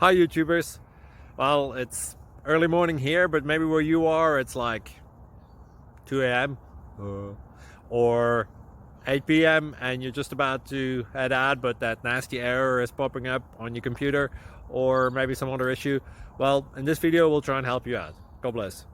Hi YouTubers. Well, it's early morning here, but maybe where you are it's like 2 a.m. or 8 p.m. and you're just about to head out, but that nasty error is popping up on your computer, or maybe some other issue. Well, in this video we'll try and help you out. God bless.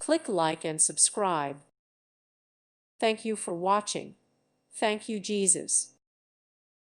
Click like and subscribe. Thank you for watching. Thank you, Jesus.